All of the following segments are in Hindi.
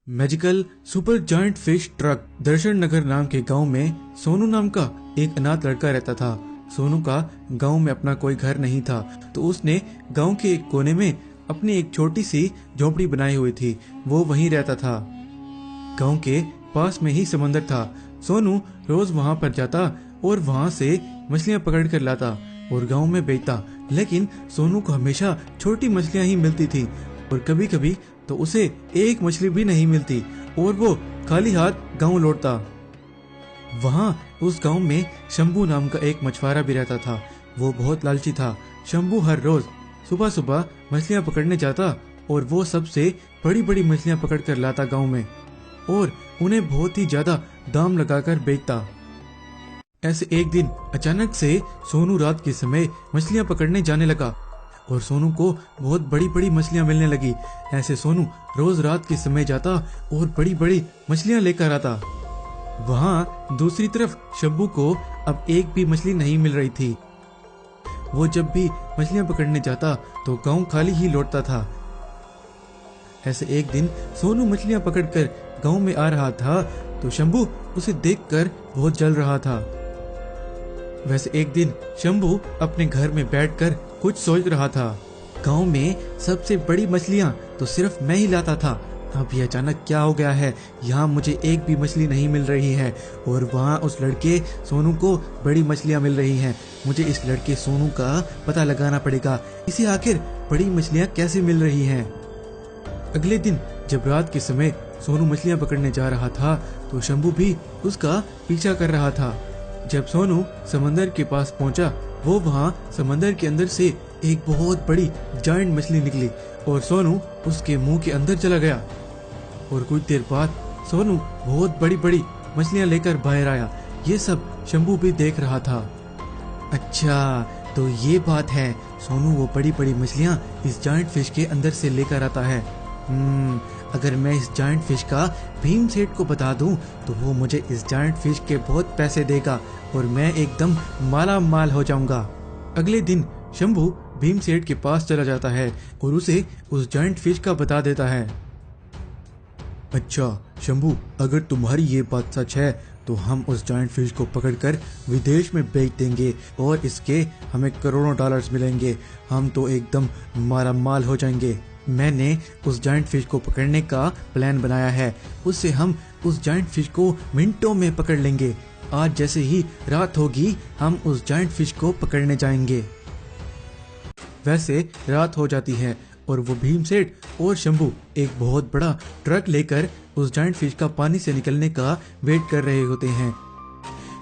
Magical super giant fish truck. Darshan Nagar नाम के गांव में सोनू नाम का एक अनाथ लड़का रहता था। सोनू का गांव में अपना कोई घर नहीं था, तो उसने गांव के एक कोने में अपनी एक छोटी सी झोपड़ी बनाई हुई थी। वो वहीं रहता था। गांव के पास में ही समंदर था। सोनू रोज वहां पर जाता और वहां से मछलियां पकड़ कर लाता और गांव में बेचता। लेकिन सोनू को हमेशा छोटी मछलियां ही मिलती थी और कभी कभी तो उसे एक मछली भी नहीं मिलती और वो खाली हाथ गांव लौटता। वहां उस गांव में शंभू नाम का एक मछुआरा भी रहता था। वो बहुत लालची था। शंभू हर रोज सुबह सुबह मछलियां पकड़ने जाता और वो सबसे बड़ी बड़ी मछलियां पकड़ कर लाता गांव में और उन्हें बहुत ही ज्यादा दाम लगाकर बेचता। ऐसे एक दिन अचानक से सोनू रात के समय मछलियां पकड़ने जाने लगा और सोनू को बहुत बड़ी बड़ी मछलियां मिलने लगी। ऐसे सोनू रोज रात के समय जाता और बड़ी बड़ी मछलियां लेकर आता। वहां दूसरी तरफ शंभू को अब एक भी मछली नहीं मिल रही थी। वो जब भी मछलियां पकड़ने जाता तो गांव खाली ही लौटता था। ऐसे एक दिन सोनू मछलियां पकड़कर गांव में आ रहा था तो शंभू उसे देखकर बहुत जल रहा था। वैसे एक दिन शंभू अपने घर में बैठकर कुछ सोच रहा था। गांव में सबसे बड़ी मछलियां तो सिर्फ मैं ही लाता था। अब ये अचानक क्या हो गया है? यहाँ मुझे एक भी मछली नहीं मिल रही है और वहाँ उस लड़के सोनू को बड़ी मछलियां मिल रही हैं। मुझे इस लड़के सोनू का पता लगाना पड़ेगा। इसे आखिर बड़ी मछलियां कैसे मिल रही हैं? अगले दिन जब रात के समय सोनू मछलियां पकड़ने जा रहा था तो शंभू भी उसका पीछा कर रहा था। जब सोनू समंदर के पास पहुंचा, वो वहां समंदर के अंदर से एक बहुत बड़ी जायंट मछली निकली और सोनू उसके मुंह के अंदर चला गया। और कुछ देर बाद सोनू बहुत बड़ी बड़ी मछलियां लेकर बाहर आया। ये सब शंभू भी देख रहा था। अच्छा, तो ये बात है। सोनू वो बड़ी बड़ी मछलियां इस जायंट फिश के अंदर से लेकर आता है। अगर मैं इस जायंट फिश का भीम सेठ को बता दूं तो वो मुझे इस जायंट फिश के बहुत पैसे देगा और मैं एकदम माला माल हो जाऊंगा। अगले दिन शंभू भीम सेठ के पास चला जाता है और उसे उस जायंट फिश का बता देता है। अच्छा शंभू, अगर तुम्हारी ये बात सच है तो हम उस जायंट फिश को पकड़कर विदेश में बेच देंगे और इसके हमें करोड़ों डॉलर्स मिलेंगे। हम तो एकदम माला माल हो जाएंगे। मैंने उस जायंट फिश को पकड़ने का प्लान बनाया है। उससे हम उस जायंट फिश को मिनटों में पकड़ लेंगे। आज जैसे ही रात होगी हम उस जायंट फिश को पकड़ने जाएंगे। वैसे रात हो जाती है और वो भीम सेठ और शंभू एक बहुत बड़ा ट्रक लेकर उस जायंट फिश का पानी से निकलने का वेट कर रहे होते हैं।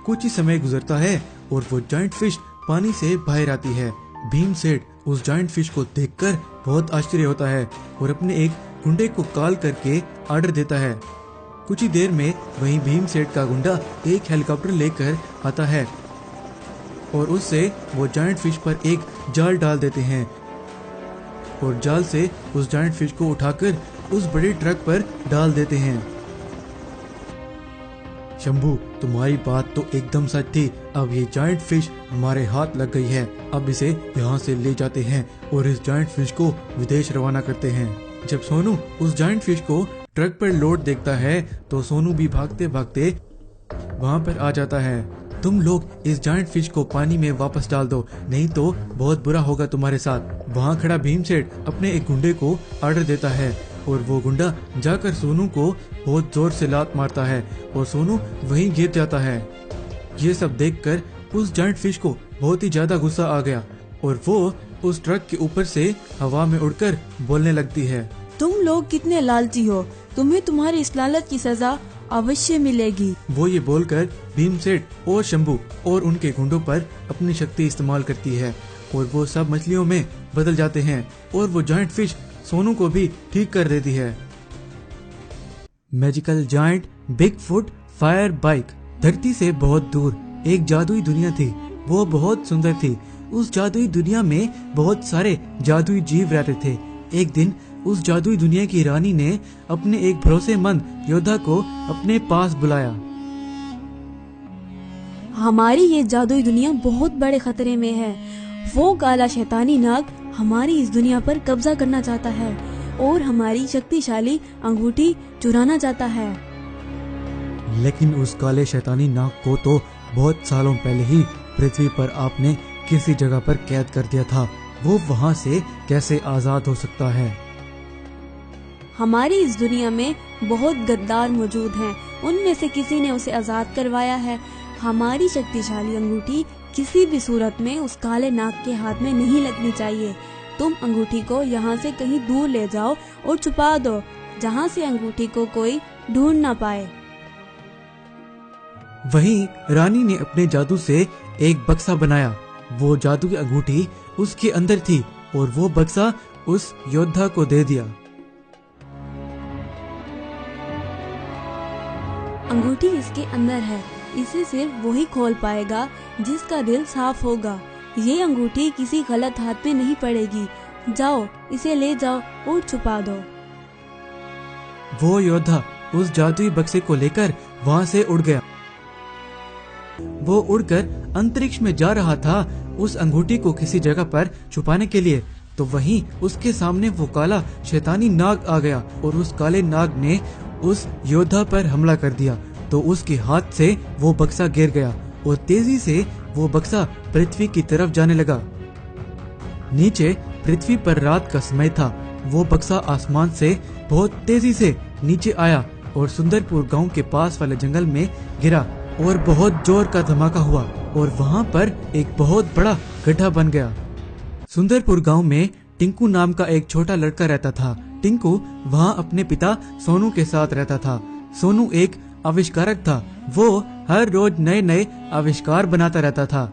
कुछ ही समय गुजरता है और वो जायंट फिश पानी से बाहर आती है। भीम सेठ उस जायंट फिश को देखकर बहुत आश्चर्य होता है और अपने एक गुंडे को कॉल करके ऑर्डर देता है। कुछ ही देर में वहीं भीम सेठ का गुंडा एक हेलीकॉप्टर लेकर आता है और उससे वो जायंट फिश पर एक जाल डाल देते हैं और जाल से उस जायंट फिश को उठाकर उस बड़े ट्रक पर डाल देते हैं। शंभू, तुम्हारी बात तो एकदम सच थी। अब ये जायंट फिश हमारे हाथ लग गई है। अब इसे यहाँ से ले जाते हैं और इस जायंट फिश को विदेश रवाना करते हैं। जब सोनू उस जायंट फिश को ट्रक पर लोड देखता है तो सोनू भी भागते भागते वहाँ पर आ जाता है। तुम लोग इस जायंट फिश को पानी में वापस डाल दो, नहीं तो बहुत बुरा होगा तुम्हारे साथ। वहाँ खड़ा भीम सेठ अपने एक गुंडे को ऑर्डर देता है और वो गुंडा जाकर सोनू को बहुत जोर से लात मारता है और सोनू वहीं गिर जाता है। ये सब देखकर उस जायंट फिश को बहुत ही ज्यादा गुस्सा आ गया और वो उस ट्रक के ऊपर से हवा में उड़कर बोलने लगती है। तुम लोग कितने लालची हो, तुम्हें तुम्हारी इस लालच की सजा अवश्य मिलेगी। वो ये बोलकर भीम सेठ और शंभू और उनके गुंडों पर अपनी शक्ति इस्तेमाल करती है और वो सब मछलियों में बदल जाते हैं और वो जायंट फिश सोनू को भी ठीक कर देती है। Magical giant big foot fire bike. धरती से बहुत दूर एक जादुई दुनिया थी। वो बहुत सुंदर थी। उस जादुई दुनिया में बहुत सारे जादुई जीव रहते थे। एक दिन उस जादुई दुनिया की रानी ने अपने एक भरोसेमंद योद्धा को अपने पास बुलाया। हमारी ये जादुई दुनिया बहुत बड़े खतरे में है। वो काला शैतानी नाग हमारी इस दुनिया पर कब्जा करना चाहता है और हमारी शक्तिशाली अंगूठी चुराना चाहता है। लेकिन उस काले शैतानी नाग को तो बहुत सालों पहले ही पृथ्वी पर आपने किसी जगह पर कैद कर दिया था। वो वहाँ से कैसे आजाद हो सकता है? हमारी इस दुनिया में बहुत गद्दार मौजूद हैं, उनमें से किसी ने उसे आजाद करवाया है। हमारी शक्तिशाली अंगूठी किसी भी सूरत में उस काले नाग के हाथ में नहीं लगनी चाहिए। तुम अंगूठी को यहाँ से कहीं दूर ले जाओ और छुपा दो, जहाँ से अंगूठी को कोई ढूंढ ना पाए। वहीं रानी ने अपने जादू से एक बक्सा बनाया। वो जादू की अंगूठी उसके अंदर थी और वो बक्सा उस योद्धा को दे दिया। अंगूठी इसके अंदर है, इसे सिर्फ वही खोल पाएगा जिसका दिल साफ होगा। ये अंगूठी किसी गलत हाथ में नहीं पड़ेगी। जाओ, इसे ले जाओ और छुपा दो। वो योद्धा उस जादुई बक्से को लेकर वहाँ से उड़ गया। वो उड़कर अंतरिक्ष में जा रहा था उस अंगूठी को किसी जगह पर छुपाने के लिए। तो वहीं उसके सामने वो काला शैतानी नाग आ गया और उस काले नाग ने उस योद्धा पर हमला कर दिया। तो उसके हाथ से वो बक्सा गिर गया और तेजी से वो बक्सा पृथ्वी की तरफ जाने लगा। नीचे पृथ्वी पर रात का समय था। वो बक्सा आसमान से बहुत तेजी से नीचे आया और सुंदरपुर गांव के पास वाले जंगल में गिरा और बहुत जोर का धमाका हुआ और वहाँ पर एक बहुत बड़ा गड्ढा बन गया। सुंदरपुर गांव में टिंकू नाम का एक छोटा लड़का रहता था। टिंकू वहाँ अपने पिता सोनू के साथ रहता था। सोनू एक आविष्कारक था। वो हर रोज नए नए आविष्कार बनाता रहता था।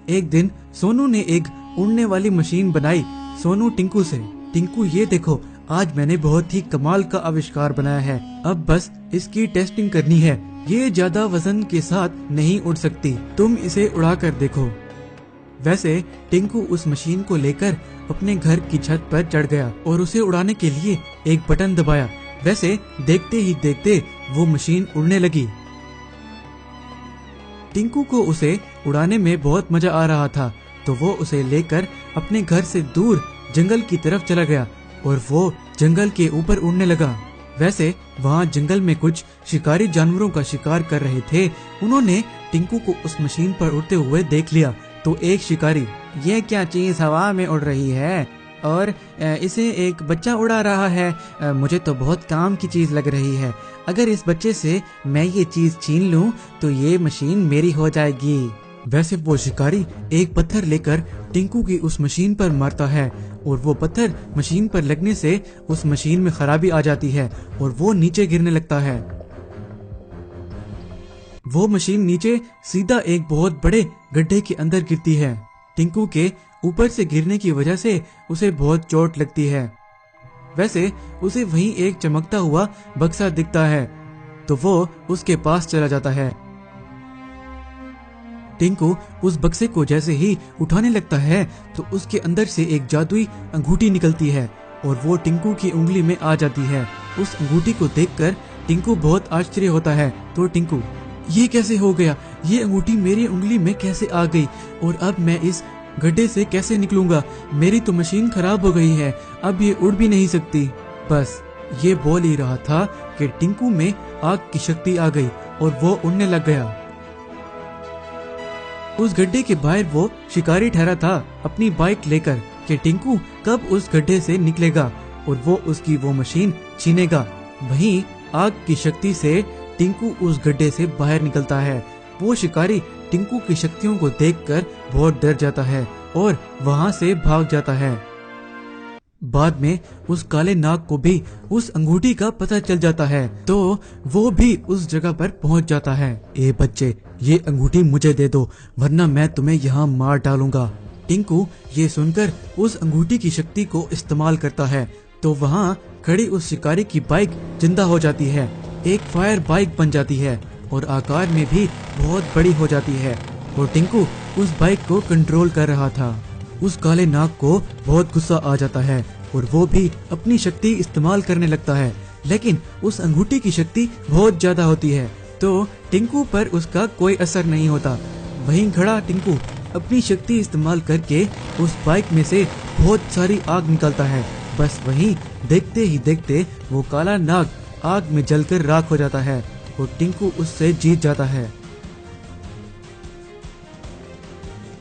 एक दिन सोनू ने एक उड़ने वाली मशीन बनाई। सोनू टिंकू से, टिंकू ये देखो, आज मैंने बहुत ही कमाल का आविष्कार बनाया है। अब बस इसकी टेस्टिंग करनी है। ये ज्यादा वजन के साथ नहीं उड़ सकती, तुम इसे उड़ा कर देखो। वैसे टिंकू उस मशीन को लेकर अपने घर की छत पर चढ़ गया और उसे उड़ाने के लिए एक बटन दबाया। वैसे देखते ही देखते वो मशीन उड़ने लगी। टिंकू को उसे उड़ाने में बहुत मजा आ रहा था, तो वो उसे लेकर अपने घर से दूर जंगल की तरफ चला गया और वो जंगल के ऊपर उड़ने लगा। वैसे वहाँ जंगल में कुछ शिकारी जानवरों का शिकार कर रहे थे। उन्होंने टिंकू को उस मशीन पर उड़ते हुए देख लिया। तो एक शिकारी, ये क्या चीज हवा में उड़ रही है और इसे एक बच्चा उड़ा रहा है, मुझे तो बहुत काम की चीज लग रही है। अगर इस बच्चे से मैं ये चीज छीन लूं तो ये मशीन मेरी हो जाएगी। वैसे वो शिकारी एक पत्थर लेकर टिंकू की उस मशीन पर मारता है और वो पत्थर मशीन पर लगने से उस मशीन में खराबी आ जाती है और वो नीचे गिरने लगता है। वो मशीन नीचे सीधा एक बहुत बड़े गड्ढे के अंदर गिरती है। टिंकू के ऊपर से गिरने की वजह से उसे बहुत चोट लगती है। वैसे उसे वहीं एक चमकता हुआ बक्सा दिखता है, तो वो उसके पास चला जाता है। टिंकू उस बक्से को जैसे ही उठाने लगता है तो उसके अंदर से एक जादुई अंगूठी निकलती है और वो टिंकू की उंगली में आ जाती है। उस अंगूठी को देखकर टिंकू बहुत आश्चर्य होता है। तो टिंकू, ये कैसे हो गया? ये अंगूठी मेरी उंगली में कैसे आ गई और अब मैं इस गड्ढे से कैसे निकलूंगा? मेरी तो मशीन खराब हो गई है, अब ये उड़ भी नहीं सकती। बस ये बोल ही रहा था कि टिंकू में आग की शक्ति आ गई और वो उड़ने लग गया। उस गड्ढे के बाहर वो शिकारी ठहरा था अपनी बाइक लेकर कि टिंकू कब उस गड्ढे से निकलेगा और वो उसकी वो मशीन छीनेगा। वहीं आग की शक्ति से टिंकू उस गड्ढे से बाहर निकलता है। वो शिकारी टिंकू की शक्तियों को देखकर बहुत डर जाता है और वहां से भाग जाता है। बाद में उस काले नाग को भी उस अंगूठी का पता चल जाता है, तो वो भी उस जगह पर पहुंच जाता है। ए बच्चे, ये अंगूठी मुझे दे दो वरना मैं तुम्हें यहाँ मार डालूंगा। टिंकू ये सुनकर उस अंगूठी की शक्ति को इस्तेमाल करता है, तो वहाँ खड़ी उस शिकारी की बाइक जिंदा हो जाती है, एक फायर बाइक बन जाती है और आकार में भी बहुत बड़ी हो जाती है। और टिंकू उस बाइक को कंट्रोल कर रहा था। उस काले नाग को बहुत गुस्सा आ जाता है और वो भी अपनी शक्ति इस्तेमाल करने लगता है, लेकिन उस अंगूठी की शक्ति बहुत ज्यादा होती है, तो टिंकू पर उसका कोई असर नहीं होता। वहीं खड़ा टिंकू अपनी शक्ति इस्तेमाल करके उस बाइक में से बहुत सारी आग निकालता है बस वहीं देखते ही देखते वो काला नाग आग में जलकर राख हो जाता है और टिंकू उससे जीत जाता है।